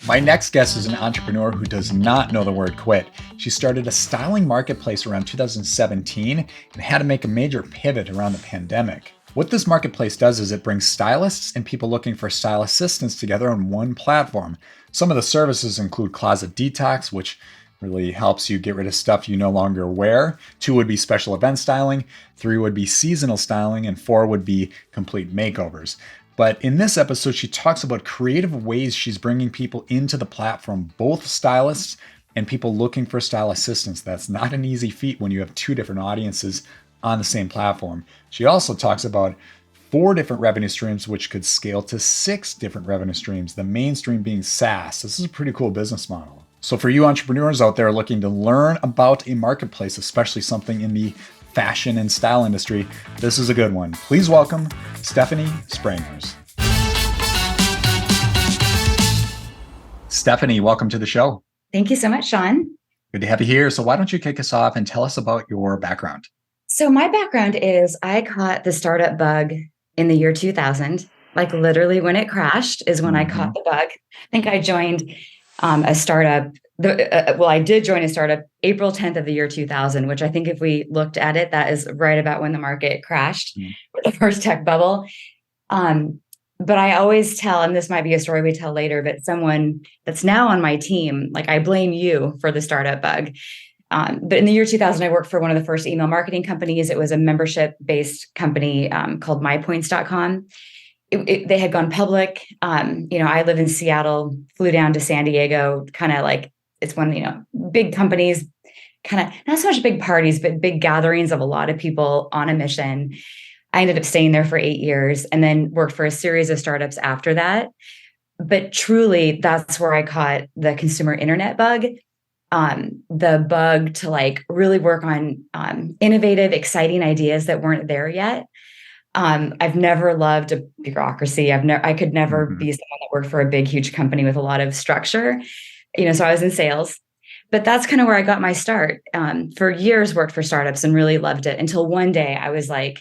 My next guest is an entrepreneur who does not know the word quit. She started a styling marketplace around 2017 and had to make a major pivot around the pandemic. What this marketplace does is it brings stylists and people looking for style assistance together on one platform. Some of the services include closet detox, which really helps you get rid of stuff you no longer wear. 2 would be special event styling, 3 would be seasonal styling, and 4 would be complete makeovers. But in this episode, she talks about creative ways she's bringing people into the platform, both stylists and people looking for style assistance. That's not an easy feat when you have 2 different audiences on the same platform. She also talks about 4 different revenue streams, which could scale to 6 different revenue streams, the main stream being SaaS. This is a pretty cool business model. So for you entrepreneurs out there looking to learn about a marketplace, especially something in the fashion and style industry, this is a good one. Please welcome Stephanie Sprangers. Stephanie, welcome to the show. Thank you so much, Sean. Good to have you here. So why don't you kick us off and tell us about your background? So my background is I caught the startup bug in the year 2000. Like literally when it crashed is when I caught the bug. I think I joined a startup. I did join a startup April 10th of the year 2000, which I think if we looked at it, that is right about when the market crashed, the first tech bubble. But I always tell, and this might be a story we tell later, but someone that's now on my team, like I blame you for the startup bug. But in the year 2000, I worked for one of the first email marketing companies. It was a membership-based company called mypoints.com. They had gone public. I live in Seattle, flew down to San Diego, kind of like it's one, big companies, kind of not so much big parties, but big gatherings of a lot of people on a mission. I ended up staying there for 8 years and then worked for a series of startups after that. But truly, that's where I caught the consumer internet bug. The bug to like really work on innovative, exciting ideas that weren't there yet. I've never loved a bureaucracy. I could never be someone that worked for a big, huge company with a lot of structure. So I was in sales, but that's kind of where I got my start. For years, worked for startups and really loved it until one day I was like,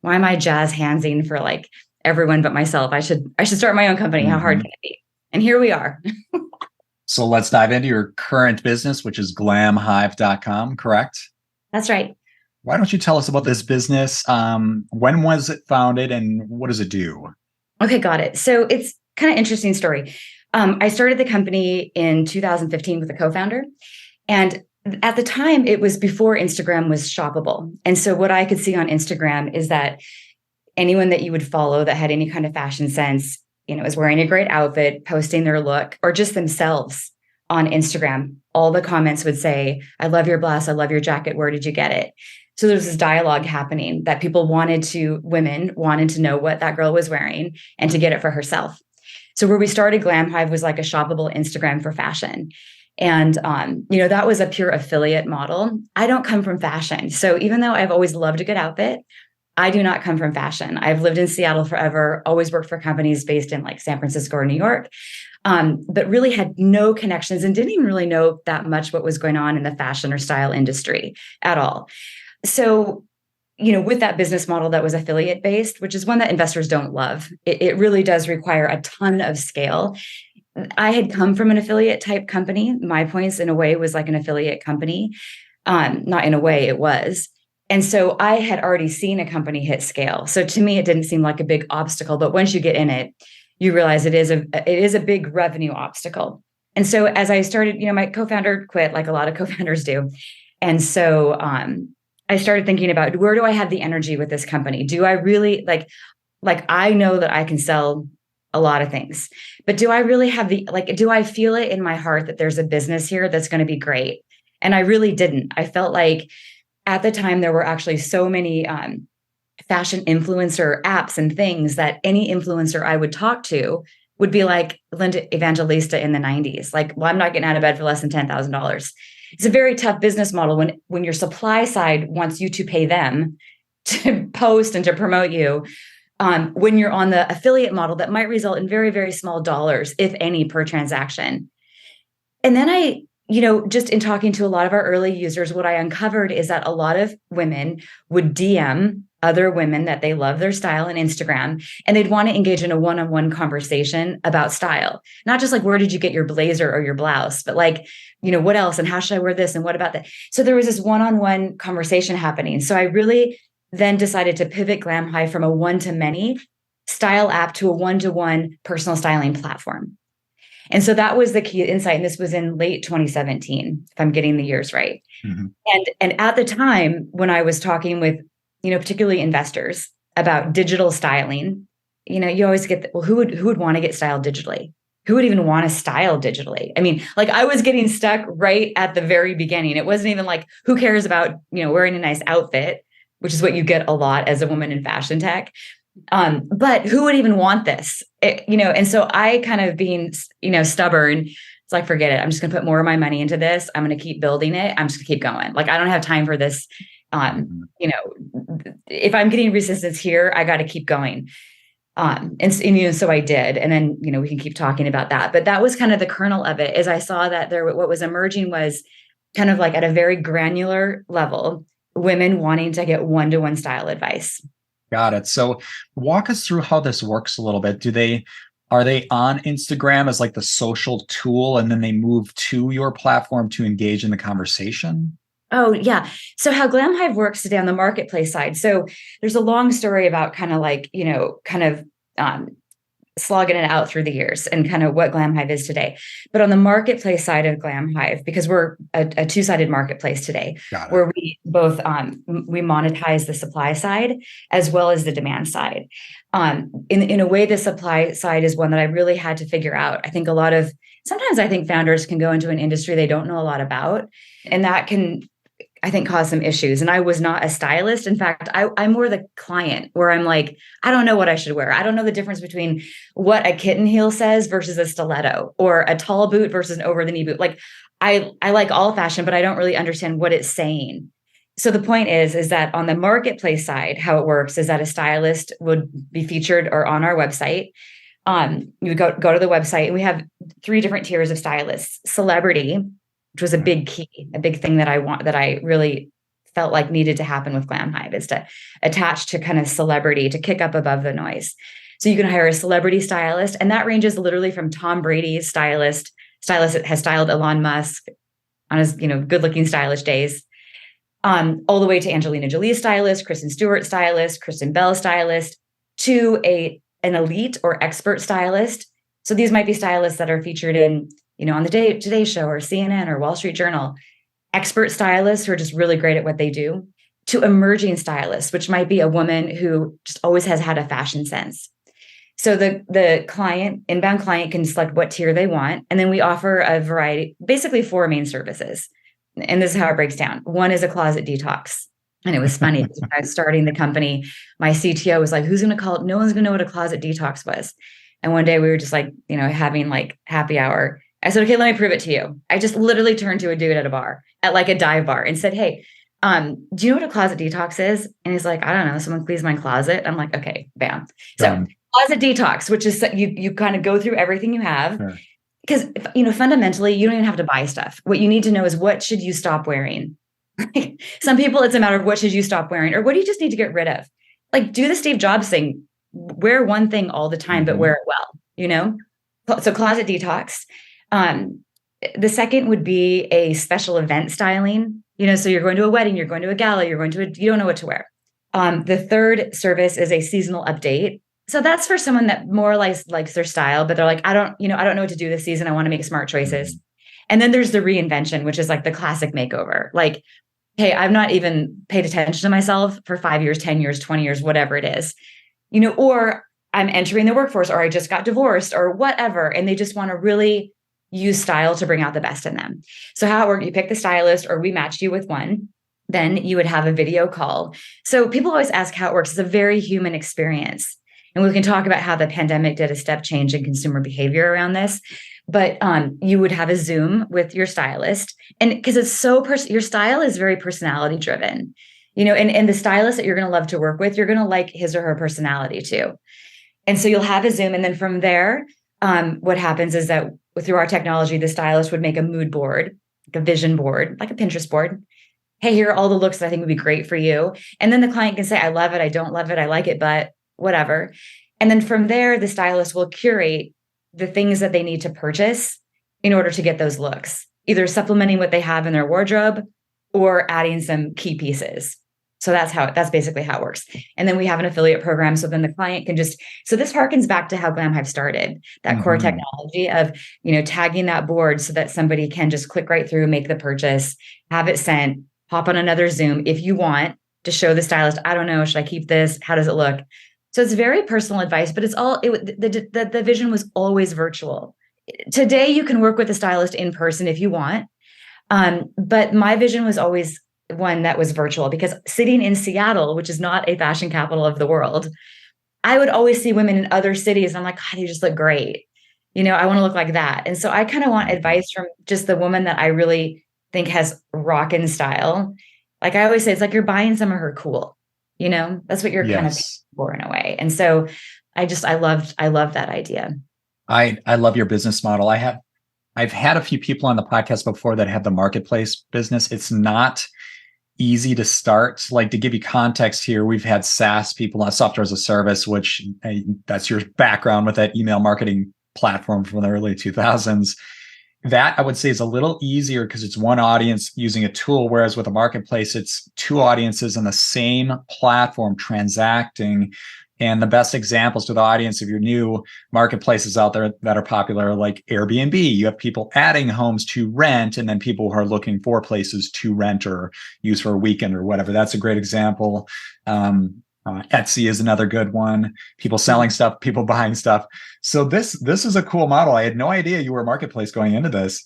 why am I jazz handsing for like everyone but myself? I should start my own company. How hard can it be? And here we are. So let's dive into your current business, which is glamhive.com, correct? That's right. Why don't you tell us about this business? When was it founded and what does it do? Okay, got it. So it's kind of interesting story. I started the company in 2015 with a co-founder. And at the time, it was before Instagram was shoppable. And so what I could see on Instagram is that anyone that you would follow that had any kind of fashion sense, was wearing a great outfit, posting their look, or just themselves on Instagram. All the comments would say, I love your blouse. I love your jacket. Where did you get it? So there's this dialogue happening that women wanted to know what that girl was wearing and to get it for herself. So where we started Glam Hive was like a shoppable Instagram for fashion. And, that was a pure affiliate model. I don't come from fashion. So even though I've always loved a good outfit, I do not come from fashion. I've lived in Seattle forever, always worked for companies based in like San Francisco or New York, but really had no connections and didn't even really know that much what was going on in the fashion or style industry at all. So, with that business model that was affiliate based, which is one that investors don't love, it really does require a ton of scale. I had come from an affiliate type company. MyPoints in a way was like an affiliate company. Not in a way, it was. And so I had already seen a company hit scale. So to me, it didn't seem like a big obstacle, but once you get in it, you realize it is a big revenue obstacle. And so as I started, my co-founder quit like a lot of co-founders do. And so I started thinking about where do I have the energy with this company? Do I really like I know that I can sell a lot of things, but do I really have do I feel it in my heart that there's a business here that's going to be great? And I really didn't. I felt like at the time there were actually so many fashion influencer apps and things that any influencer I would talk to would be like Linda Evangelista in the 90s. Like, well, I'm not getting out of bed for less than $10,000. It's a very tough business model when your supply side wants you to pay them to post and to promote you. When you're on the affiliate model, that might result in very, very small dollars, if any, per transaction. And then I just in talking to a lot of our early users, what I uncovered is that a lot of women would DM other women that they love their style on Instagram, and they'd want to engage in a one-on-one conversation about style. Not just like, where did you get your blazer or your blouse, but like, what else? And how should I wear this? And what about that? So there was this one-on-one conversation happening. So I really then decided to pivot Glam Hive from a one-to-many style app to a one-to-one personal styling platform. And so that was the key insight. And this was in late 2017, if I'm getting the years right. Mm-hmm. And at the time when I was talking with, particularly investors about digital styling, you always get, well, who would want to get styled digitally? Who would even want to style digitally? I mean, like I was getting stuck right at the very beginning. It wasn't even like, who cares about, wearing a nice outfit, which is what you get a lot as a woman in fashion tech. But who would even want this? And so I kind of being, stubborn, it's like, forget it. I'm just going to put more of my money into this. I'm going to keep building it. I'm just going to keep going. Like, I don't have time for this. If I'm getting resistance here, I got to keep going. So I did. And then, we can keep talking about that, but that was kind of the kernel of it. Is I saw that what was emerging was kind of like at a very granular level, women wanting to get one-to-one style advice. Got it. So walk us through how this works a little bit. Are they on Instagram as like the social tool, and then they move to your platform to engage in the conversation? Oh, yeah. So how Glam Hive works today on the marketplace side. So there's a long story about kind of like, slogging it out through the years and kind of what Glam Hive is today. But on the marketplace side of Glam Hive, because we're a two-sided marketplace today, where we both we monetize the supply side as well as the demand side. In a way, the supply side is one that I really had to figure out. I think sometimes I think founders can go into an industry they don't know a lot about, and that can, I think, cause some issues. And I was not a stylist. In fact, I'm more the client, where I'm like, I don't know what I should wear. I don't know the difference between what a kitten heel says versus a stiletto, or a tall boot versus an over the knee boot. Like I like all fashion, but I don't really understand what it's saying. So the point is that on the marketplace side, how it works is that a stylist would be featured or on our website. You would go to the website, and we have 3 different tiers of stylists. Celebrity, which was a big thing that I really felt like needed to happen with Glam Hive, is to attach to kind of celebrity, to kick up above the noise. So you can hire a celebrity stylist, and that ranges literally from Tom Brady's stylist that has styled Elon Musk on his, good looking stylish days, all the way to Angelina Jolie stylist, Kristen Stewart stylist, Kristen Bell stylist, to an elite or expert stylist. So these might be stylists that are featured in, on the Today Show or CNN or Wall Street Journal, expert stylists who are just really great at what they do, to emerging stylists, which might be a woman who just always has had a fashion sense. So the inbound client can select what tier they want. And then we offer a variety, basically 4 main services. And this is how it breaks down. One is a closet detox. And it was funny, when I was starting the company, my CTO was like, who's going to call it? No one's going to know what a closet detox was. And one day we were just like, having like happy hour. I said, okay, let me prove it to you. I just literally turned to a dude at a bar, at like a dive bar, and said, hey, do you know what a closet detox is? And he's like, I don't know. Someone cleans my closet. I'm like, okay, bam. So closet detox, which is you kind of go through everything you have. Sure. Because, fundamentally, you don't even have to buy stuff. What you need to know is, what should you stop wearing? Some people, it's a matter of what should you stop wearing, or what do you just need to get rid of? Like, do the Steve Jobs thing, wear one thing all the time, but wear it well, So closet detox. The second would be a special event styling, so you're going to a wedding, you're going to a gala, you don't know what to wear. The third service is a seasonal update. So that's for someone that more or less likes their style, but they're like, I don't know what to do this season. I want to make smart choices. And then there's the reinvention, which is like the classic makeover. Like, hey, I've not even paid attention to myself for 5 years, 10 years, 20 years, whatever it is, or I'm entering the workforce, or I just got divorced, or whatever. And they just want to really use style to bring out the best in them. So how it works, you pick the stylist, or we match you with one. Then you would have a video call. So people always ask how it works. It's a very human experience. And we can talk about how the pandemic did a step change in consumer behavior around this. But you would have a Zoom with your stylist. And because it's your style is very personality driven, and the stylist that you're going to love to work with, you're going to like his or her personality too. And so you'll have a Zoom. And then from there, what happens is that through our technology, the stylist would make a mood board, like a vision board, like a Pinterest board. hey, here are all the looks that I think would be great for you. And then the client can say, I love it, I don't love it, I like it, but whatever. And then from there, the stylist will curate the things that they need to purchase in order to get those looks, either supplementing what they have in their wardrobe or adding some key pieces. So that's basically how it works. And then we have an affiliate program. So then the client can so this harkens back to how Glam Hive started, that core technology of, tagging that board so that somebody can just click right through, make the purchase, have it sent, hop on another Zoom if you want to show the stylist, I don't know, should I keep this? How does it look? So it's very personal advice, but the vision was always virtual. Today, you can work with a stylist in person if you want. But my vision was always one that was virtual, because sitting in Seattle, which is not a fashion capital of the world, I would always see women in other cities. And I'm like, God, you just look great. I want to look like that. And so I kind of want advice from just the woman that I really think has rockin' style. Like I always say, it's like you're buying some of her cool, that's what you're kind of for in a way. And so I love that idea. I love your business model. I've had a few people on the podcast before that have the marketplace business. It's not easy to start. Like, to give you context here, we've had SaaS people, software as a service, which that's your background with that email marketing platform from the early 2000s. That I would say is a little easier because it's one audience using a tool, whereas with a marketplace, it's two audiences on the same platform transacting. And the best examples to the audience, if you're new, marketplaces out there that are popular, like Airbnb, you have people adding homes to rent, and then people who are looking for places to rent or use for a weekend or whatever. That's a great example. Etsy is another good one. People selling stuff, people buying stuff. So this is a cool model. I had no idea you were a marketplace going into this.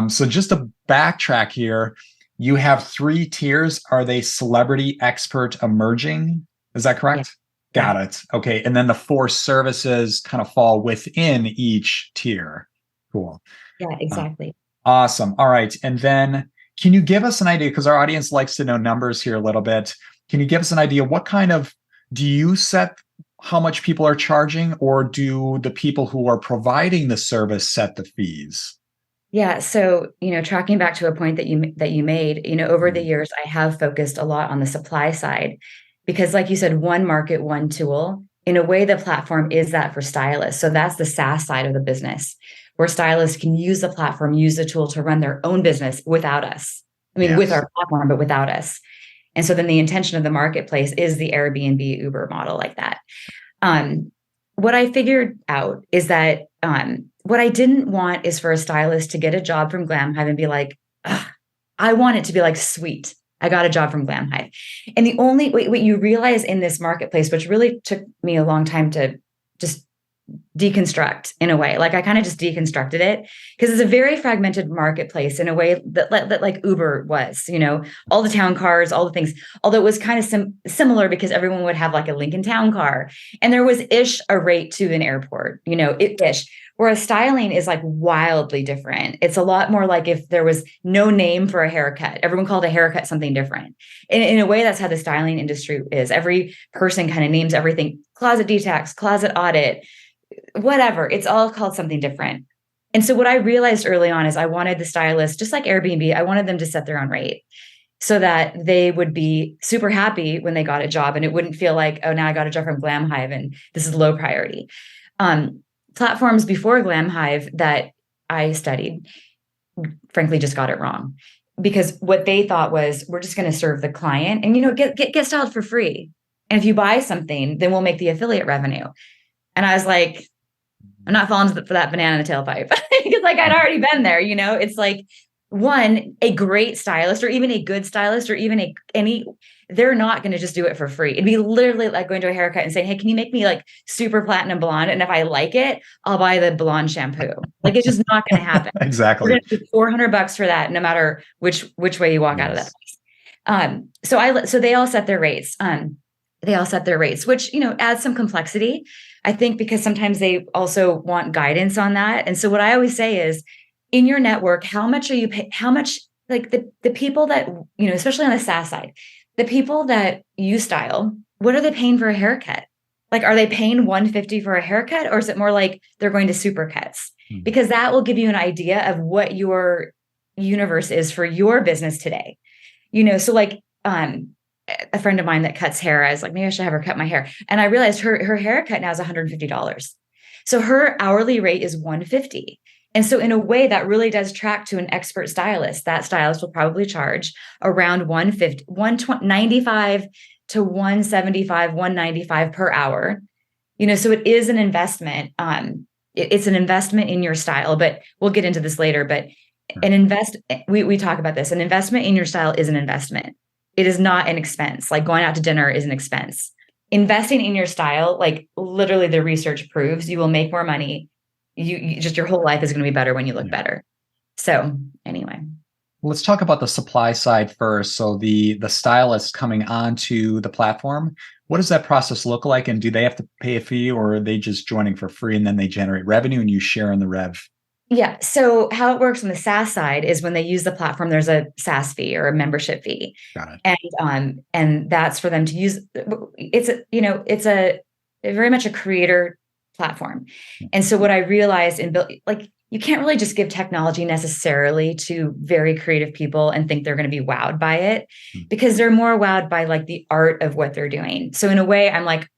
So just to backtrack here, you have 3 tiers. Are they celebrity, expert, emerging? Is that correct? Yeah. Got it. Okay. And then the 4 services kind of fall within each tier. Cool. Yeah, exactly. Awesome. All right. And then can you give us an idea, because our audience likes to know numbers here a little bit. Can you give us an idea do you set how much people are charging, or do the people who are providing the service set the fees? Yeah. So, tracking back to a point that you made, over the years, I have focused a lot on the supply side, because like you said, one market, one tool. In a way, the platform is that for stylists. So that's the SaaS side of the business, where stylists can use the platform, use the tool to run their own business without us. I mean, with our platform, but without us. And so then the intention of the marketplace is the Airbnb, Uber model like that. What I figured out is that what I didn't want is for a stylist to get a job from Glam Hive and be like, I want it to be like, sweet, I got a job from Glam Hive. And the only what you realize in this marketplace, which really took me a long time to just deconstruct in a way, like I kind of just deconstructed it, because it's a very fragmented marketplace in a way that like Uber was, all the town cars, all the things, although it was kind of similar because everyone would have like a Lincoln Town car, and there was a rate to an airport, whereas styling is like wildly different. It's a lot more like if there was no name for a haircut, everyone called a haircut something different. In a way, that's how the styling industry is. Every person kind of names everything: closet detox, closet audit, whatever. It's all called something different. And so what I realized early on is I wanted the stylist, just like Airbnb, I wanted them to set their own rate so that they would be super happy when they got a job, and it wouldn't feel like, oh, now I got a job from Glam Hive and this is low priority. Platforms before Glam Hive that I studied, frankly, just got it wrong, because what they thought was, we're just going to serve the client and, get styled for free. And if you buy something, then we'll make the affiliate revenue. And I was like, I'm not falling for that banana in the tailpipe, because like I'd already been there, it's like, a great stylist, or even a good stylist, or even they're not going to just do it for free. It'd be literally like going to a haircut and saying, hey, can you make me like super platinum blonde? And if I like it, I'll buy the blonde shampoo. Like, it's just not going to happen. Exactly. We're going to do $400 for that, no matter which way you walk out of that place. So they all set their rates. Which, adds some complexity, I think, because sometimes they also want guidance on that. And so what I always say is, in your network, how much are you pay? How much, like the people that, especially on the SaaS side, the people that you style, what are they paying for a haircut? Like, are they paying $150 for a haircut, or is it more like they're going to Supercuts? Because that will give you an idea of what your universe is for your business today. So like, a friend of mine that cuts hair, I was like, maybe I should have her cut my hair. And I realized her haircut now is $150. So her hourly rate is $150. And so in a way that really does track to an expert stylist. That stylist will probably charge around 150, 195 to 175, 195 per hour. So it is an investment. It's an investment in your style, but we'll get into this later. But we talk about this. An investment in your style is an investment. It is not an expense. Like going out to dinner is an expense. Investing in your style, like literally the research proves you will make more money. You just, your whole life is going to be better when you look better. So anyway. Let's talk about the supply side first. So the stylists coming onto the platform, what does that process look like? And do they have to pay a fee, or are they just joining for free and then they generate revenue and you share in the rev? Yeah. So how it works on the SaaS side is when they use the platform, there's a SaaS fee or a membership fee. Got it. And that's for them to use. It's a very much a creator platform. And so what I realized like, you can't really just give technology necessarily to very creative people and think they're going to be wowed by it, because they're more wowed by like the art of what they're doing. So in a way, I'm like,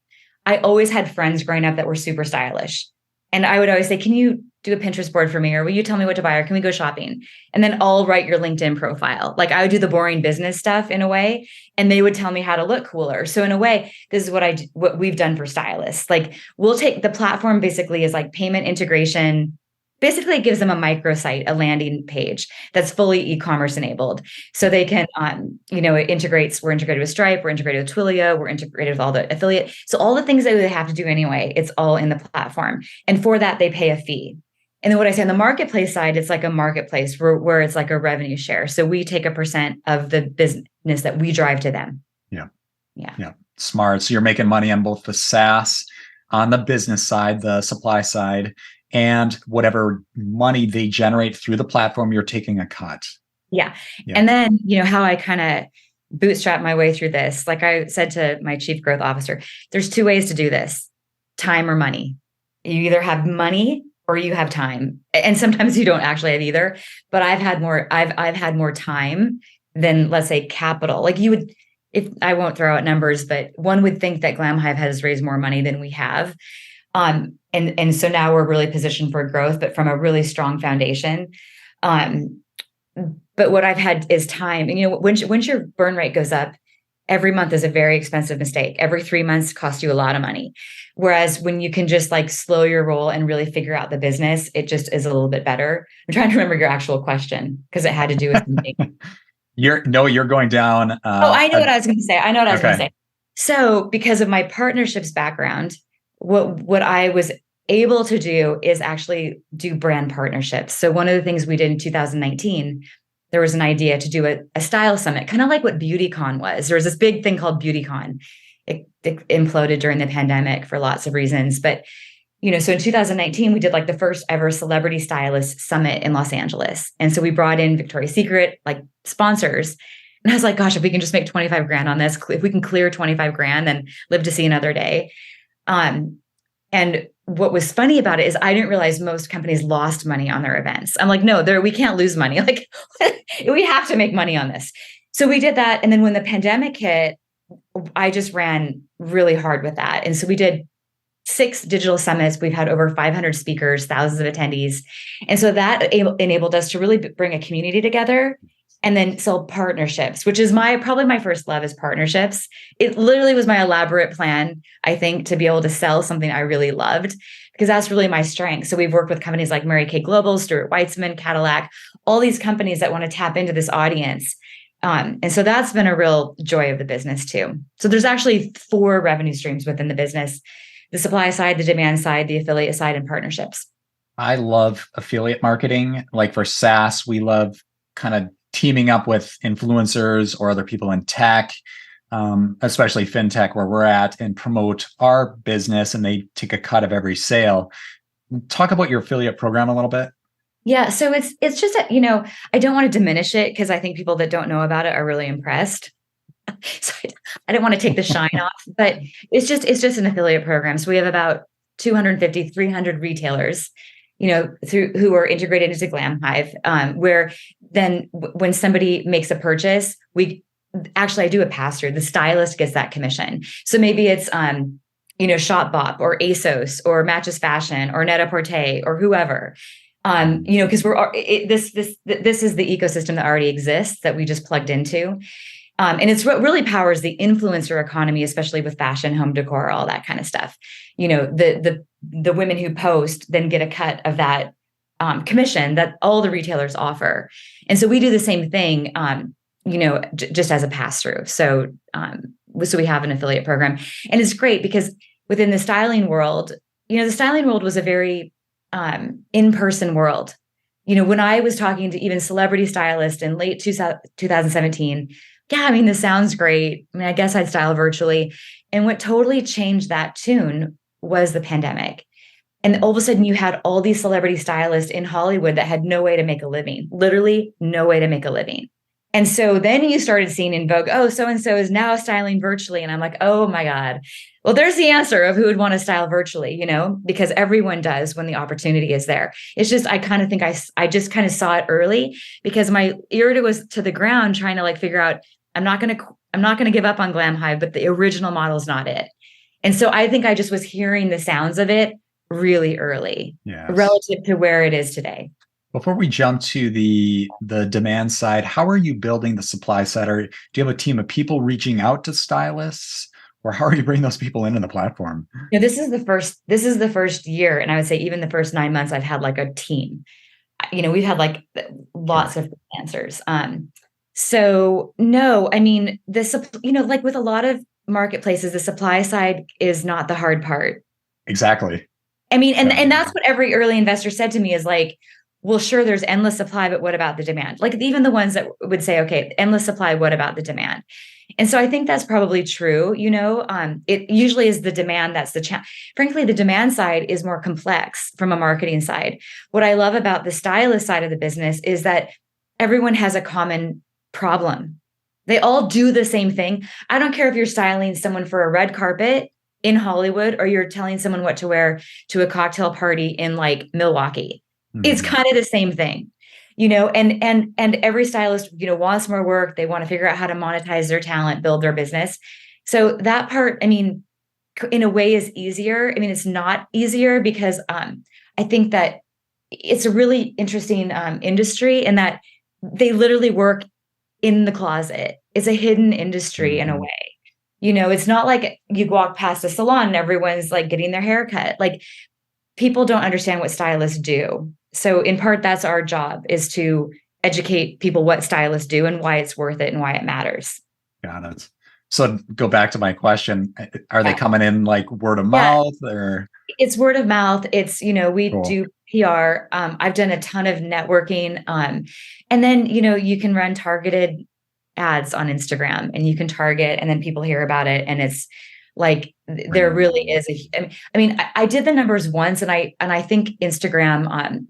I always had friends growing up that were super stylish. And I would always say, can you do a Pinterest board for me? Or will you tell me what to buy? Or can we go shopping? And then I'll write your LinkedIn profile. Like I would do the boring business stuff in a way, and they would tell me how to look cooler. So in a way, this is what we've done for stylists. Like we'll take the platform basically is like payment integration. Basically, it gives them a microsite, a landing page that's fully e-commerce enabled. So they can, it integrates, we're integrated with Stripe, we're integrated with Twilio, we're integrated with all the affiliate. So all the things that they have to do anyway, it's all in the platform. And for that, they pay a fee. And then what I say on the marketplace side, it's like a marketplace where it's like a revenue share. So we take a % of the business that we drive to them. Yeah. Smart. So you're making money on both the SaaS, on the business side, the supply side, and whatever money they generate through the platform, you're taking a cut. Yeah. And then, how I kind of bootstrap my way through this, like I said to my chief growth officer, there's 2 ways to do this: time or money. You either have money or you have time. And sometimes you don't actually have either, but I've had more time than, let's say, capital. Like you would, if I won't throw out numbers, but one would think that Glam Hive has raised more money than we have. And so now we're really positioned for growth, but from a really strong foundation. But what I've had is time. And, once your burn rate goes up, every month is a very expensive mistake. Every 3 months costs you a lot of money. Whereas when you can just like slow your roll and really figure out the business, it just is a little bit better. I'm trying to remember your actual question because it had to do with something. You're going down. I know what I was going to say. So because of my partnerships background, what I was able to do is actually do brand partnerships. So one of the things we did in 2019, there was an idea to do a style summit, kind of like what BeautyCon was. There was this big thing called BeautyCon. It imploded during the pandemic for lots of reasons. But, so in 2019, we did like the first ever celebrity stylist summit in Los Angeles. And so we brought in Victoria's Secret, like sponsors. And I was like, gosh, if we can just make 25 grand on this, if we can clear 25 grand, then live to see another day. And what was funny about it is I didn't realize most companies lost money on their events. I'm like, no, we can't lose money. Like we have to make money on this. So we did that. And then when the pandemic hit, I just ran really hard with that. And so we did 6 digital summits. We've had over 500 speakers, thousands of attendees. And so that enabled us to really bring a community together and then sell partnerships, which is probably my first love is partnerships. It literally was my elaborate plan, I think, to be able to sell something I really loved, because that's really my strength. So we've worked with companies like Mary Kay Global, Stuart Weitzman, Cadillac, all these companies that want to tap into this audience. And so that's been a real joy of the business too. So there's actually 4 revenue streams within the business: the supply side, the demand side, the affiliate side, and partnerships. I love affiliate marketing. Like for SaaS, we love kind of teaming up with influencers or other people in tech, especially fintech where we're at, and promote our business, and they take a cut of every sale. Talk about your affiliate program a little bit. Yeah. So it's just, I don't want to diminish it because I think people that don't know about it are really impressed. So I don't want to take the shine off, but it's just an affiliate program. So we have about 250, 300 retailers, who are integrated into Glam Hive, where when somebody makes a purchase, I do a pass through. The stylist gets that commission. So maybe it's, Shopbop or ASOS or Matches Fashion or Net-a-Porter or whoever. Because this is the ecosystem that already exists that we just plugged into. And it's what really powers the influencer economy, especially with fashion, home decor, all that kind of stuff. The women who post then get a cut of that commission that all the retailers offer. And so we do the same thing, just as a pass through. So we have an affiliate program, and it's great because within the styling world, the styling world was a very in-person world. When I was talking to even celebrity stylists in late 2017, yeah, I mean, this sounds great. I mean, I guess I'd style virtually. And what totally changed that tune was the pandemic. And all of a sudden you had all these celebrity stylists in Hollywood that had no way to make a living, literally no way to make a living. And so then you started seeing in Vogue, oh, so-and-so is now styling virtually. And I'm like, oh my God. Well, there's the answer of who would want to style virtually, because everyone does when the opportunity is there. It's just, I kind of think I just kind of saw it early because my ear was to the ground trying to figure out, I'm not going to give up on Glam Hive, but the original model is not it. And so I think I just was hearing the sounds of it really early, yes, relative to where it is today. Before we jump to the demand side, how are you building the supply side? Or do you have a team of people reaching out to stylists, or how are you bringing those people into the platform? This is the first year, and I would say even the first 9 months, I've had a team. We've had lots of answers. So no, I mean, with a lot of marketplaces, the supply side is not the hard part. Exactly. I mean, and that's what every early investor said to me is well, sure, there's endless supply, but what about the demand? Even the ones that would say, okay, endless supply, what about the demand? And so I think that's probably true. It usually is the demand that's the challenge. Frankly, the demand side is more complex from a marketing side. What I love about the stylist side of the business is that everyone has a common problem. They all do the same thing. I don't care if you're styling someone for a red carpet in Hollywood or you're telling someone what to wear to a cocktail party in Milwaukee. Mm-hmm. It's kind of the same thing, and every stylist, wants more work. They want to figure out how to monetize their talent, build their business. So that part, I mean, in a way is easier. I mean, it's not easier because I think that it's a really interesting industry in that they literally work in the closet. It's a hidden industry, mm-hmm, in a way. It's not like you walk past a salon and everyone's getting their hair cut. People don't understand what stylists do. So in part, that's our job, is to educate people what stylists do and why it's worth it and why it matters. Got it. So go back to my question. Are they coming in word of mouth or? It's word of mouth. It's, we cool. do PR. I've done a ton of networking. And then, you can run targeted ads on Instagram and you can target and then people hear about it. And it's there really is I did the numbers once and I think Instagram,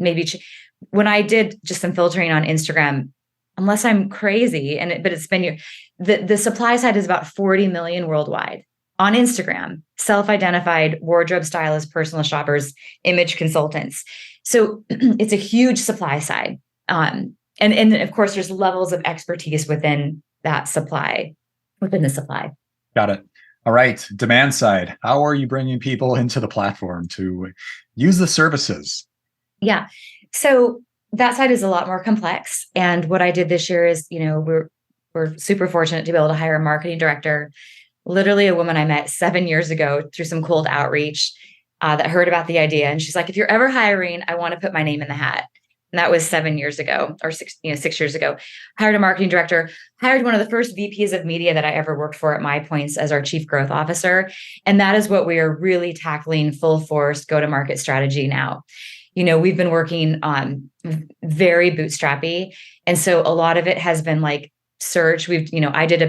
when I did just some filtering on Instagram, unless I'm crazy but it's been the supply side is about 40 million worldwide on Instagram, self-identified wardrobe stylists, personal shoppers, image consultants. So it's a huge supply side. And of course there's levels of expertise within the supply. Got it. All right. Demand side. How are you bringing people into the platform to use the services? Yeah. So that side is a lot more complex. And what I did this year is, we're super fortunate to be able to hire a marketing director, literally a woman I met 7 years ago through some cold outreach that heard about the idea. And she's like, if you're ever hiring, I want to put my name in the hat. And that was 7 years ago or 6 years ago. Hired a marketing director, hired one of the first VPs of media that I ever worked for at My Points as our chief growth officer. And that is what we are really tackling full force go-to-market strategy now. We've been working on very bootstrappy. And so a lot of it has been search. I did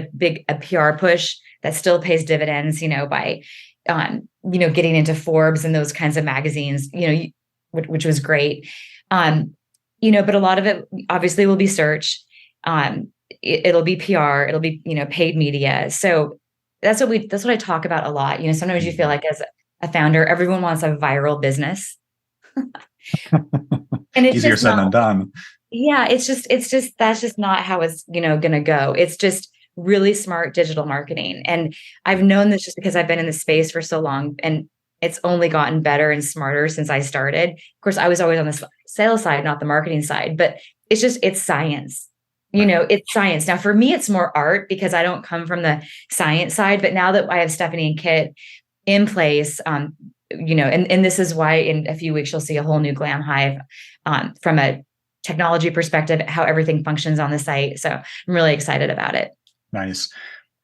a PR push that still pays dividends, by, getting into Forbes and those kinds of magazines, which was great. But a lot of it obviously will be search. It'll be PR. It'll be, paid media. So that's what I talk about a lot. Sometimes you feel like as a founder, everyone wants a viral business. And it's easier said than done. Yeah, that's just not how it's, going to go. It's just really smart digital marketing. And I've known this just because I've been in the space for so long, and it's only gotten better and smarter since I started. Of course, I was always on the sales side, not the marketing side, but it's science. Right. It's science. Now, for me, it's more art because I don't come from the science side. But now that I have Stephanie and Kit in place, and this is why in a few weeks you'll see a whole new Glam Hive from a technology perspective, how everything functions on the site. So I'm really excited about it. Nice.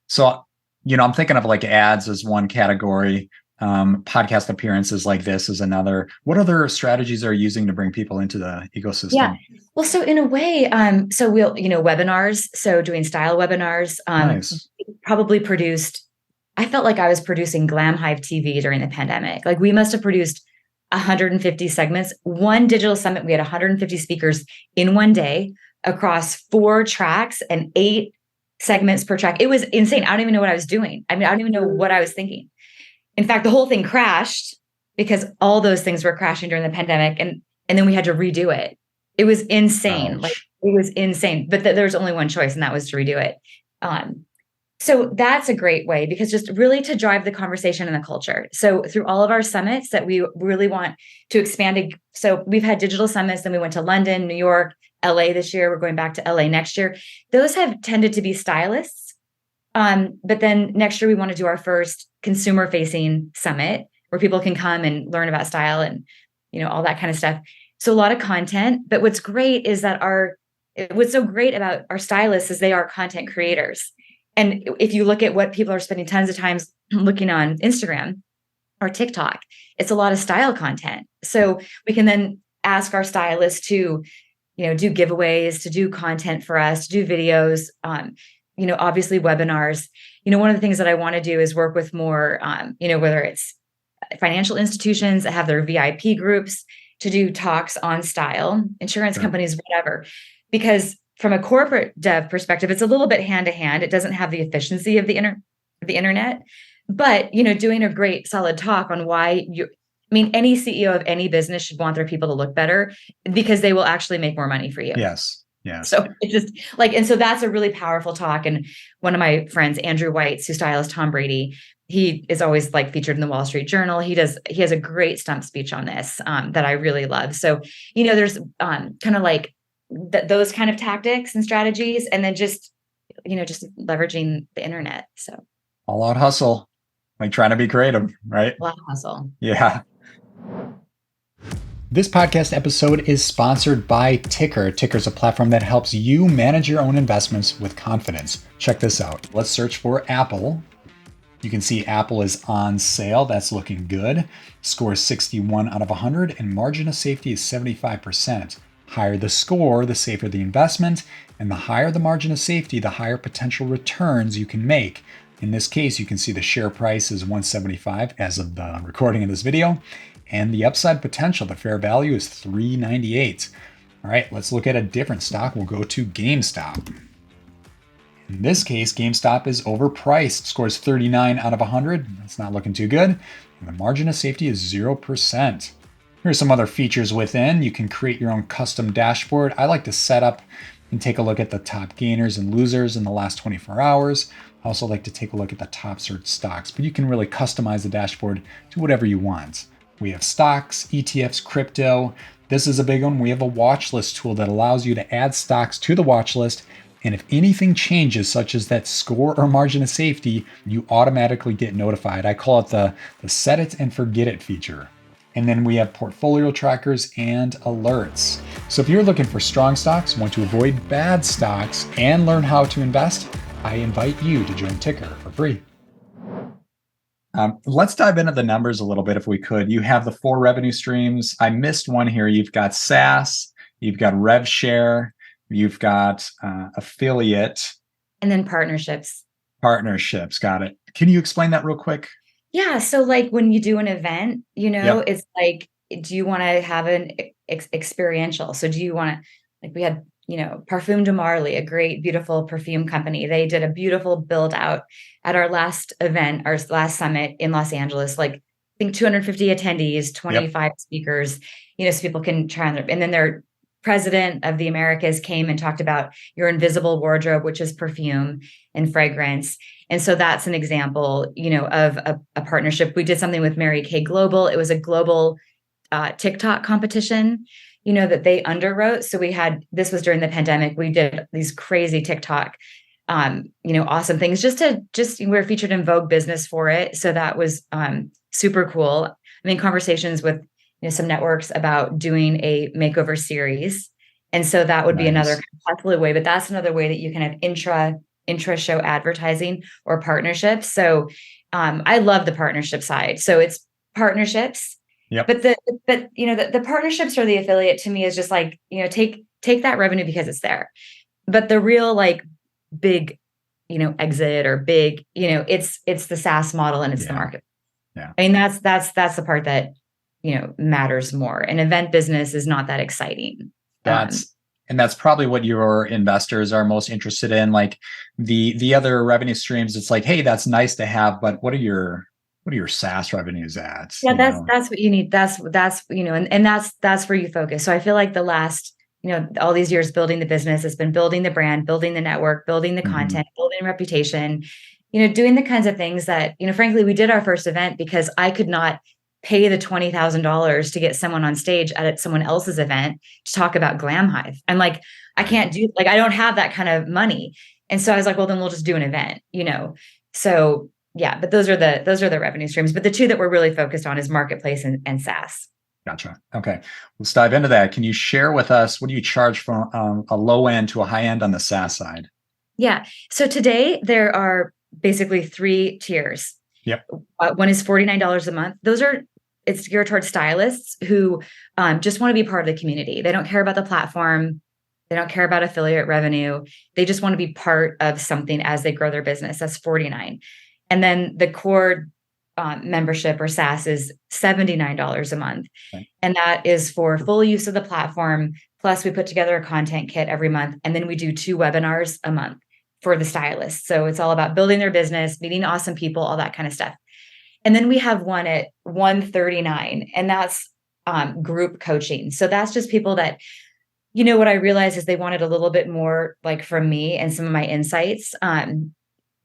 So, I'm thinking of like ads as one category. Podcast appearances like this is another. What other strategies are you using to bring people into the ecosystem? Yeah. Well, so in a way, so we'll, webinars. So doing style webinars, Nice. probably produced, I felt like I was producing Glam Hive TV during the pandemic. Like we must have produced 150 segments. One digital summit, we had 150 speakers in one day across 4 tracks and 8 segments per track. It was insane. I don't even know what I was doing. I mean, I don't even know what I was thinking. In fact, the whole thing crashed because all those things were crashing during the pandemic, and then we had to redo it. It was insane. Ouch. Like it was insane. But there was only one choice, and that was to redo it. So that's a great way because just really to drive the conversation and the culture. So through all of our summits that we really want to expand. So we've had digital summits, then we went to London, New York, LA this year. We're going back to LA next year. Those have tended to be stylists. But then next year we want to do our first consumer facing summit where people can come and learn about style and, all that kind of stuff. So a lot of content, but what's great is that what's so great about our stylists is they are content creators. And if you look at what people are spending tons of times looking on Instagram or TikTok, it's a lot of style content. So we can then ask our stylists to, do giveaways, to do content for us, to do videos, obviously webinars. One of the things that I want to do is work with more, whether it's financial institutions that have their VIP groups to do talks on style, insurance companies, whatever, because from a corporate dev perspective, it's a little bit hand to hand. It doesn't have the efficiency of the internet, but doing a great solid talk on why any CEO of any business should want their people to look better because they will actually make more money for you. Yes. Yes. So it's just and so that's a really powerful talk. And one of my friends, Andrew Whites, who styles Tom Brady, he is always featured in the Wall Street Journal. He has a great stump speech on this that I really love. So, there's kind of those kind of tactics and strategies, and then just leveraging the internet. So all out hustle, trying to be creative, right? A lot of hustle. Yeah. This podcast episode is sponsored by Ticker. Ticker is a platform that helps you manage your own investments with confidence. Check this out. Let's search for Apple. You can see Apple is on sale. That's looking good. Score is 61 out of 100 and margin of safety is 75%. Higher the score, the safer the investment, and the higher the margin of safety, the higher potential returns you can make. In this case, you can see the share price is 175 as of the recording of this video, and the upside potential, the fair value, is 398. All right, let's look at a different stock. We'll go to GameStop. In this case, GameStop is overpriced. Scores 39 out of 100. That's not looking too good. And the margin of safety is 0%. Here's some other features within. You can create your own custom dashboard. I like to set up and take a look at the top gainers and losers in the last 24 hours. I also like to take a look at the top search stocks, but you can really customize the dashboard to whatever you want. We have stocks, ETFs, crypto. This is a big one. We have a watch list tool that allows you to add stocks to the watch list. And if anything changes, such as that score or margin of safety, you automatically get notified. I call it the set it and forget it feature. And then we have portfolio trackers and alerts. So if you're looking for strong stocks, want to avoid bad stocks, and learn how to invest, I invite you to join Ticker for free. Let's dive into the numbers a little bit if we could. You have the 4 revenue streams. I missed one here. You've got SaaS, you've got rev share, you've got affiliate. And then partnerships. Partnerships, got it. Can you explain that real quick? Yeah. So when you do an event, it's do you want to have an experiential? So do you want to, we had, Parfum de Marly, a great, beautiful perfume company. They did a beautiful build out at our last event, our last summit in Los Angeles, I think 250 attendees, 25 speakers, so people can try on and then their president of the Americas came and talked about your invisible wardrobe, which is perfume and fragrance. And so that's an example, of a partnership. We did something with Mary Kay Global. It was a global TikTok competition, that they underwrote. So this was during the pandemic. We did these crazy TikTok, awesome things we were featured in Vogue Business for it. So that was super cool. I'm in conversations with some networks about doing a makeover series. And so that would be another possible way, but that's another way that you can have intra show advertising or partnerships. So I love the partnership side. So it's partnerships. Yep. But the partnerships or the affiliate to me is just like, take that revenue because it's there. But the real like big, exit or big, it's the SaaS model and it's the market. Yeah. I mean, that's the part that, matters more. An event business is not that exciting. And that's probably what your investors are most interested in. Like the other revenue streams, it's like, hey, that's nice to have, but what are your SaaS revenues at? Yeah, that's what you need. That's and that's where you focus. So I feel like the last, all these years building the business has been building the brand, building the network, building the content, building reputation, doing the kinds of things that, frankly, we did our first event because I could not pay the $20,000 to get someone on stage at someone else's event to talk about Glam Hive. I'm like, I can't I don't have that kind of money. And so I was like, well, then we'll just do an event, So yeah, but those are the revenue streams. But the two that we're really focused on is marketplace and SaaS. Gotcha. Okay. Let's dive into that. Can you share with us, what do you charge from a low end to a high end on the SaaS side? Yeah. So today there are basically 3 tiers. Yep. One is $49 a month. It's geared towards stylists who just want to be part of the community. They don't care about the platform. They don't care about affiliate revenue. They just want to be part of something as they grow their business. That's $49. And then the core membership or SaaS is $79 a month. Okay. And that is for full use of the platform. Plus we put together a content kit every month. And then we do 2 webinars a month for the stylists. So it's all about building their business, meeting awesome people, all that kind of stuff. And then we have one at $139, and that's group coaching. So that's just people that, what I realized is they wanted a little bit more like from me and some of my insights.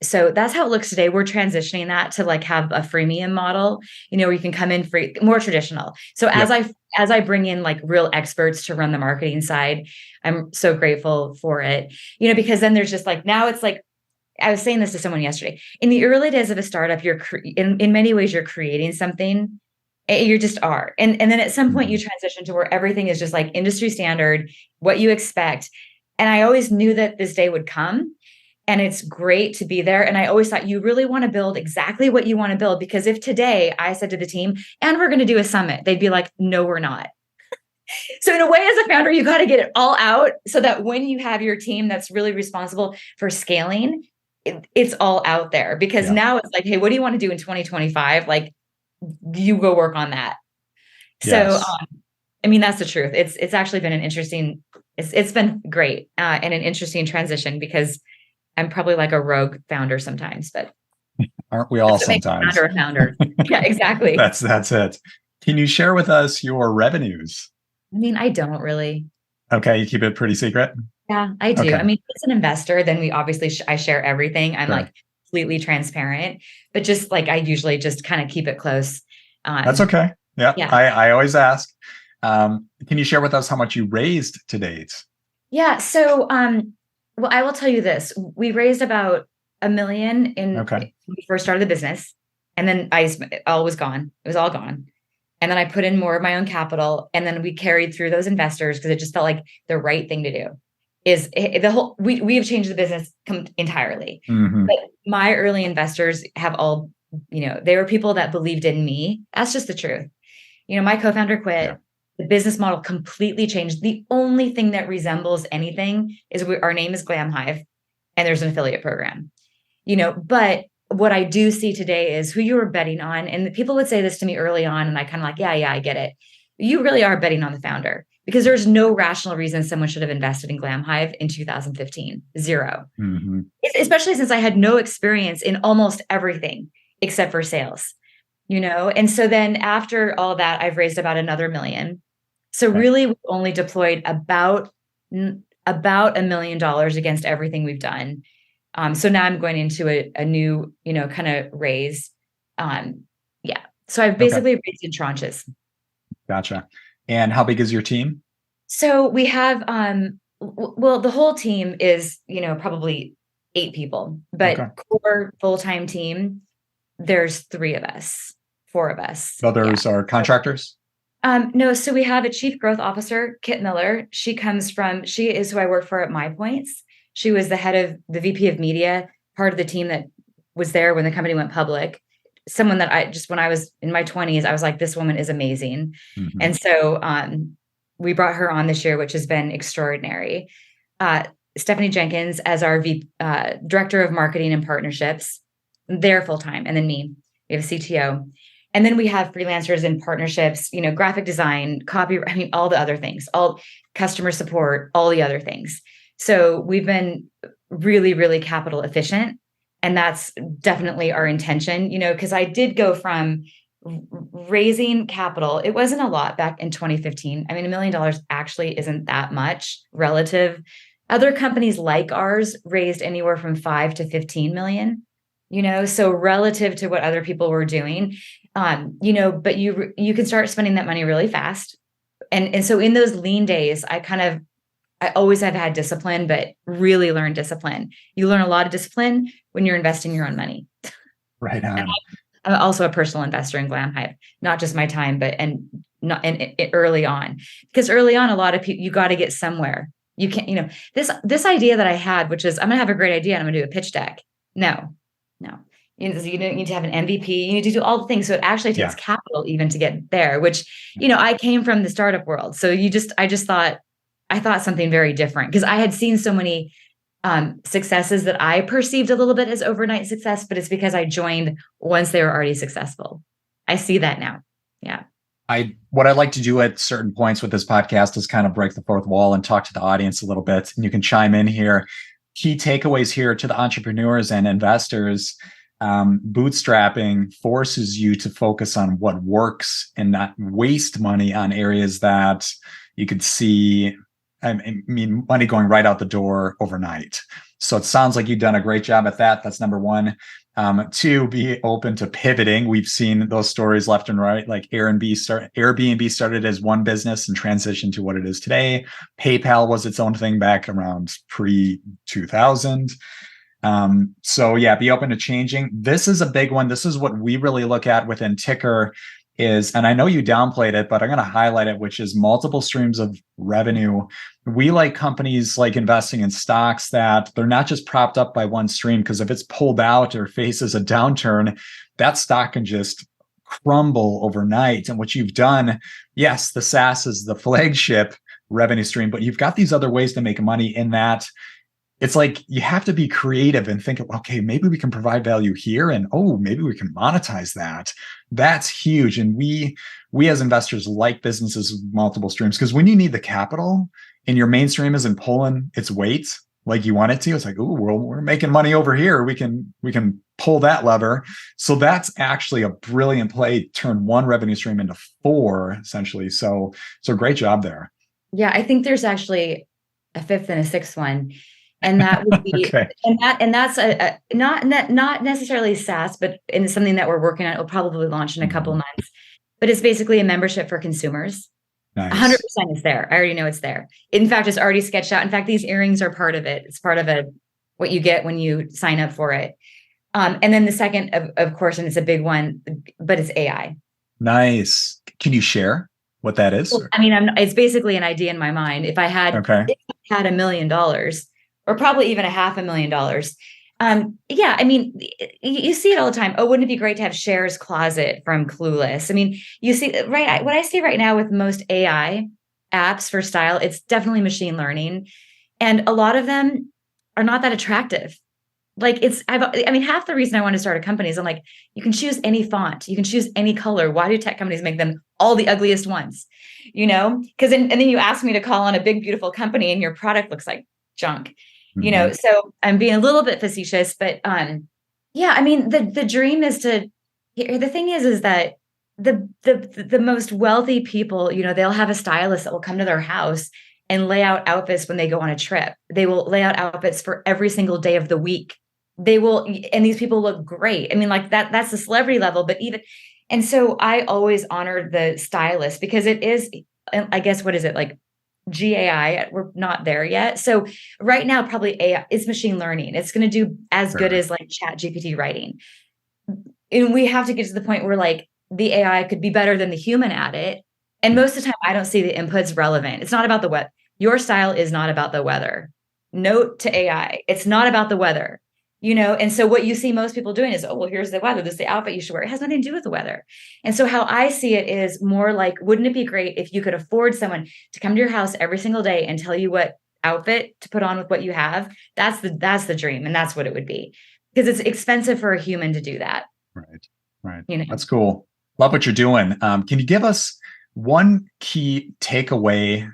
So that's how it looks today. We're transitioning that to like have a freemium model, where you can come in free, more traditional. So as I bring in like real experts to run the marketing side, I'm so grateful for it, because then there's just like, now it's like, I was saying this to someone yesterday. In the early days of a startup, in many ways, you're creating something. You just are. And then at some point you transition to where everything is just like industry standard, what you expect. And I always knew that this day would come. And it's great to be there. And I always thought you really want to build exactly what you want to build. Because if today I said to the team, and we're going to do a summit, they'd be like, no, we're not. So in a way, as a founder, you got to get it all out so that when you have your team that's really responsible for scaling, it's all out there. Because now it's like, hey, what do you want to do in 2025? Like, you go work on that. Yes. So, I mean, that's the truth. It's actually been it's been great and an interesting transition because I'm probably like a rogue founder sometimes, but aren't we all sometimes? A founder. Yeah, exactly. That's it. Can you share with us your revenues? I mean, I don't really. Okay, you keep it pretty secret? Yeah, I do. Okay. I mean, as an investor, then we obviously I share everything. I'm like completely transparent, but just like I usually just kind of keep it close. That's okay. Yeah. I always ask. Can you share with us how much you raised to date? Yeah. So, well, I will tell you this. We raised about $1 million when we first started the business. And then all was gone. It was all gone. And then I put in more of my own capital. And then we carried through those investors because it just felt like the right thing to do. We have changed the business entirely. Mm-hmm. But my early investors have all, they were people that believed in me. That's just the truth. My co-founder quit. Yeah. The business model completely changed. The only thing that resembles anything is our name is Glam Hive and there's an affiliate program, but what I do see today is who you were betting on. And people would say this to me early on. And I kind of like, yeah, I get it. You really are betting on the founder because there's no rational reason someone should have invested in Glam Hive in 2015. Zero. Mm-hmm. Especially since I had no experience in almost everything except for sales, And so then after all that, I've raised about another $1 million. So Okay. really, we only deployed about $1 million against everything we've done. So now I'm going into a new, kind of raise. Yeah. So I've Okay. basically raised in tranches. Gotcha. And how big is your team? So we have, well, the whole team is, probably 8 people, but Okay. core full-time team, there's 3 of us, 4 of us. Yeah. Others are contractors? No, so we have a chief growth officer, Kit Miller. She is who I work for at My Points. She was the head of the VP of media, part of the team that was there when the company went public. Someone that when I was in my 20s, I was like, this woman is amazing. Mm-hmm. And so we brought her on this year, which has been extraordinary. Stephanie Jenkins as our director of marketing and partnerships. They're full time. And then me, we have a CTO. And then we have freelancers and partnerships, graphic design, copy, all the other things, all customer support, all the other things. So we've been really, really capital efficient. And that's definitely our intention, because I did go from raising capital. It wasn't a lot back in 2015. $1 million actually isn't that much relative. Other companies like ours raised anywhere from 5 to 15 million, so relative to what other people were doing, but you can start spending that money really fast. And so in those lean days, I always have had discipline, but really learned discipline. You learn a lot of discipline when you're investing your own money. Right on. I'm also a personal investor in Glam Hype, not just my time, but early on, because early on, a lot of people, you got to get somewhere. You can't, this idea that I had, which is I'm going to have a great idea and I'm going to do a pitch deck. No. You need to have an MVP. You need to do all the things. So it actually takes capital even to get there, which, I came from the startup world. So I thought something very different because I had seen so many successes that I perceived a little bit as overnight success, but it's because I joined once they were already successful. I see that now. Yeah. What I like to do at certain points with this podcast is kind of break the fourth wall and talk to the audience a little bit. And you can chime in here. Key takeaways here to the entrepreneurs and investors. Bootstrapping forces you to focus on what works and not waste money on areas that you could see, money going right out the door overnight. So it sounds like you've done a great job at that. That's number one. 2, be open to pivoting. We've seen those stories left and right, like Airbnb started as one business and transitioned to what it is today. PayPal was its own thing back around pre-2000. So yeah, be open to changing. This is a big one. This is what we really look at within Ticker is, and I know you downplayed it, but I'm going to highlight it, which is multiple streams of revenue. We like companies like investing in stocks that they're not just propped up by one stream, because if it's pulled out or faces a downturn, that stock can just crumble overnight. And what you've done, yes, the SaaS is the flagship revenue stream, but you've got these other ways to make money in that. It's like you have to be creative and think, okay, maybe we can provide value here, and maybe we can monetize that. That's huge. And we as investors like businesses with multiple streams, because when you need the capital and your mainstream isn't pulling its weight like you want it to, it's like, we're making money over here. We can pull that lever. So that's actually a brilliant play. Turn one revenue stream into 4 essentially. So great job there. Yeah, I think there's actually a 5th and a 6th one. And that would be, okay. and that's not necessarily SaaS, but in something that we're working on. It'll probably launch in a couple months, but it's basically a membership for consumers. Nice. 100% is there. I already know it's there. In fact, it's already sketched out. In fact, these earrings are part of it. It's part of what you get when you sign up for it. And then the second, of course, and it's a big one, but it's AI. Nice. Can you share what that is? Well, it's basically an idea in my mind. If I had $1 million, or probably even $500,000. You see it all the time. Oh, wouldn't it be great to have Cher's closet from Clueless? You see, right? What I see right now with most AI apps for style, it's definitely machine learning. And a lot of them are not that attractive. Half the reason I want to start a company is I'm like, you can choose any font, you can choose any color. Why do tech companies make them all the ugliest ones? Because and then you ask me to call on a big, beautiful company and your product looks like junk. So I'm being a little bit facetious, but the dream is the thing is that the most wealthy people, they'll have a stylist that will come to their house and lay out outfits when they go on a trip. They will lay out outfits for every single day of the week. They will, and these people look great. I mean, like that's the celebrity level, but and so I always honor the stylist because it is, I guess, what is it like? GAI, we're not there yet. So right now, probably AI is machine learning. It's going to do as good as like Chat GPT writing. And we have to get to the point where like the AI could be better than the human at it. And most of the time, I don't see the inputs relevant. It's not about the weather. Your style is not about the weather. Note to AI, it's not about the weather. And so what you see most people doing is, oh, well, here's the weather. This is the outfit you should wear. It has nothing to do with the weather. And so how I see it is more like, wouldn't it be great if you could afford someone to come to your house every single day and tell you what outfit to put on with what you have? That's the dream. And that's what it would be, because it's expensive for a human to do that. Right. That's cool. Love what you're doing. Can you give us one key takeaway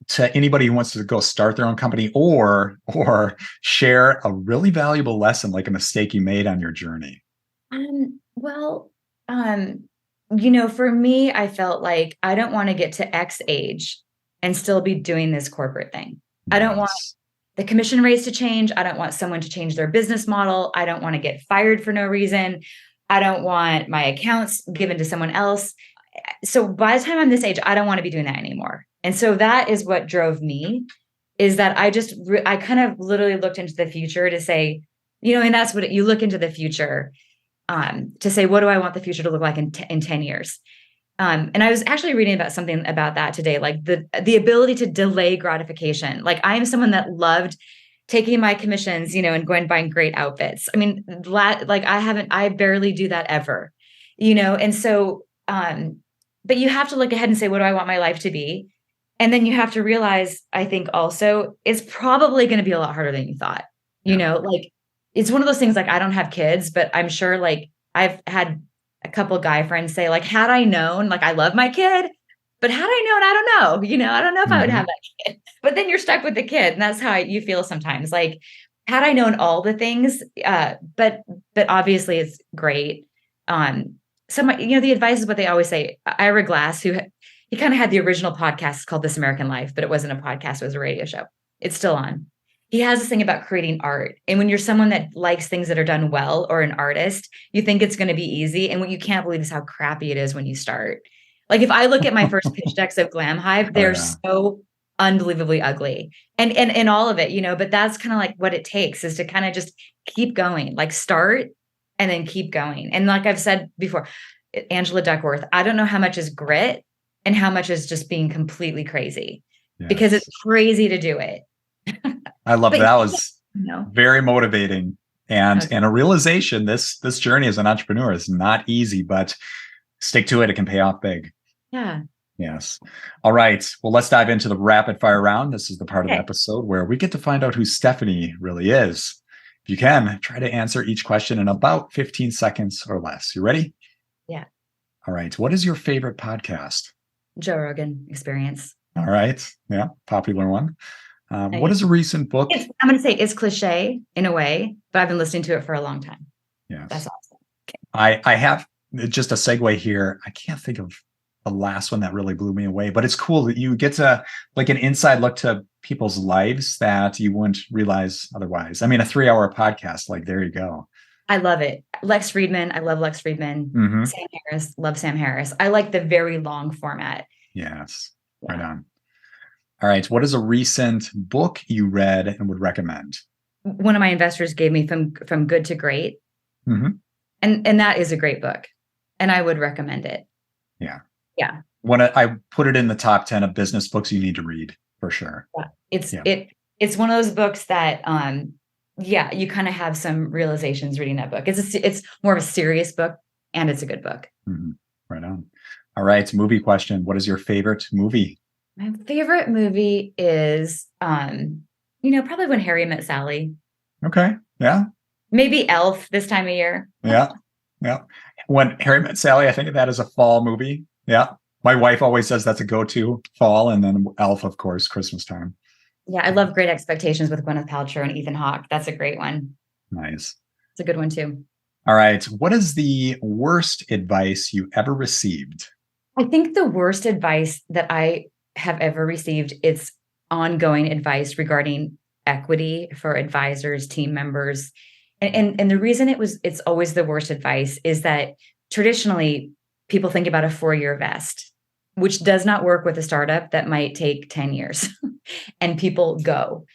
to anybody who wants to go start their own company, or share a really valuable lesson, like a mistake you made on your journey? Well, for me, I felt like I don't want to get to X age and still be doing this corporate thing. Yes. I don't want the commission rates to change. I don't want someone to change their business model. I don't want to get fired for no reason. I don't want my accounts given to someone else. So by the time I'm this age, I don't want to be doing that anymore. And so that is what drove me, is that I kind of literally looked into the future to say, and that's what you look into the future to say, what do I want the future to look like in 10 years? And I was actually reading about something about that today, like the ability to delay gratification. Like I am someone that loved taking my commissions, and going and buying great outfits. I mean, like I barely do that ever, and so, but you have to look ahead and say, what do I want my life to be? And then you have to realize, I think also, it's probably going to be a lot harder than you thought. Like it's one of those things, like I don't have kids, but I'm sure like I've had a couple guy friends say, like, had I known, like I love my kid, but had I known, I don't know, I don't know if I would have that kid. But then you're stuck with the kid. And that's how you feel sometimes. Like, had I known all the things, but obviously it's great. The advice is what they always say. Ira Glass, he kind of had the original podcast called This American Life, but it wasn't a podcast, it was a radio show. It's still on. He has this thing about creating art. And when you're someone that likes things that are done well, or an artist, you think it's going to be easy. And what you can't believe is how crappy it is when you start. Like if I look at my first pitch decks of Glam Hive, they're so unbelievably ugly and all of it, but that's kind of like what it takes, is to kind of just keep going, like start and then keep going. And like I've said before, Angela Duckworth, I don't know how much is grit and how much is just being completely crazy, because it's crazy to do it. I love that. That was very motivating and a realization. This journey as an entrepreneur is not easy, but stick to it. It can pay off big. Yeah. Yes. All right. Well, let's dive into the rapid fire round. This is the part of the episode where we get to find out who Stephanie really is. If you can, try to answer each question in about 15 seconds or less. You ready? Yeah. All right. What is your favorite podcast? Joe Rogan Experience. All right. Yeah. Popular one. What is a recent book? I'm going to say it's cliche in a way, but I've been listening to it for a long time. Yes. That's awesome. Okay. I have just a segue here. I can't think of the last one that really blew me away, but it's cool that you get to like an inside look to people's lives that you wouldn't realize otherwise. I mean, a 3-hour podcast, like there you go. I love it. Lex Friedman. I love Lex Friedman. Mm-hmm. Sam Harris. Love Sam Harris. I like the very long format. Yes. Yeah. Right on. All right. What is a recent book you read and would recommend? One of my investors gave me From Good to Great. Mm-hmm. And that is a great book. And I would recommend it. Yeah. Yeah. When I put it in the top 10 of business books you need to read, for sure. Yeah. It's one of those books that you kind of have some realizations reading that book. It's more of a serious book, and it's a good book. Mm-hmm. Right on. All right. Movie question. What is your favorite movie? My favorite movie is probably When Harry Met Sally. Okay. Yeah. Maybe Elf this time of year. Yeah. Yeah. When Harry Met Sally, I think of that as a fall movie. Yeah. My wife always says that's a go-to fall, and then Elf, of course, Christmas time. Yeah. I love Great Expectations with Gwyneth Paltrow and Ethan Hawke. That's a great one. Nice. It's a good one too. All right. What is the worst advice you ever received? I think the worst advice that I have ever received is ongoing advice regarding equity for advisors, team members. And the reason it's always the worst advice is that traditionally people think about a 4-year vest, which does not work with a startup that might take 10 years and people go.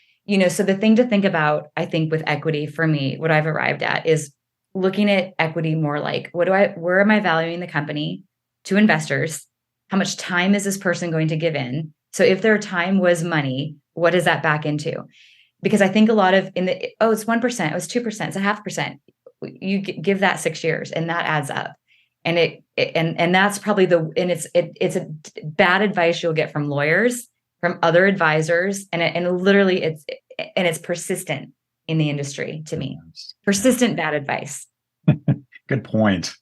So the thing to think about, I think, with equity for me, what I've arrived at is looking at equity more like where am I valuing the company to investors? How much time is this person going to give in? So if their time was money, what does that back into? Because I think a lot of it's 1%, it's 2%, it's a 0.5%. You give that 6 years and that adds up. And and that's probably it's a bad advice you'll get from lawyers, from other advisors, and literally it's persistent in the industry to me. Persistent bad advice. Good point.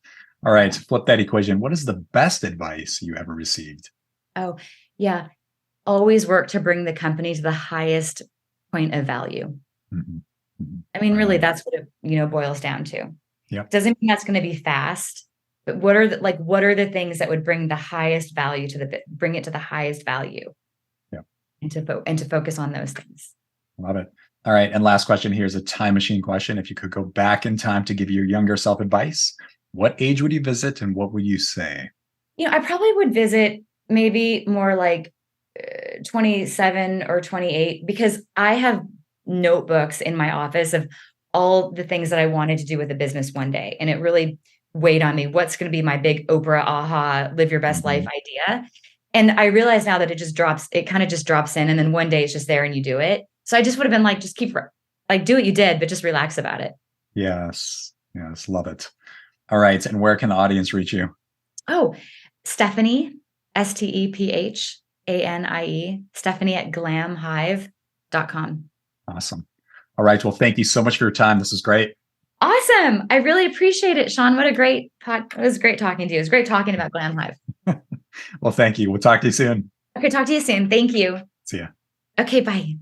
All right. Flip that equation. What is the best advice you ever received? Oh, yeah. Always work to bring the company to the highest point of value. Mhm. Mhm. I mean, Right really, on. that's what it boils down to. Yep. Doesn't mean that's going to be fast, but what are the things that would bring the highest value bring it to the highest value, Yep. and to focus on those things. Love it. All right. And last question here is a time machine question. If you could go back in time to give your younger self advice, what age would you visit and what would you say? I probably would visit maybe more like 27 or 28, because I have notebooks in my office of all the things that I wanted to do with a business one day. And it really weighed on me. What's going to be my big Oprah aha, live your best life Mhm. idea? And I realize now that it kind of just drops in. And then one day it's just there and you do it. So I just would have been like, just do what you did, but just relax about it. Yes. Yes. Love it. All right. And where can the audience reach you? Oh, Stephanie, Stephanie, Stephanie at glamhive.com. Awesome. All right. Well, thank you so much for your time. This is great. Awesome. I really appreciate it, Sean. What a great talk. It was great talking to you. It was great talking about Glam Hive. Well, thank you. We'll talk to you soon. Okay, talk to you soon. Thank you. See ya. Okay, bye.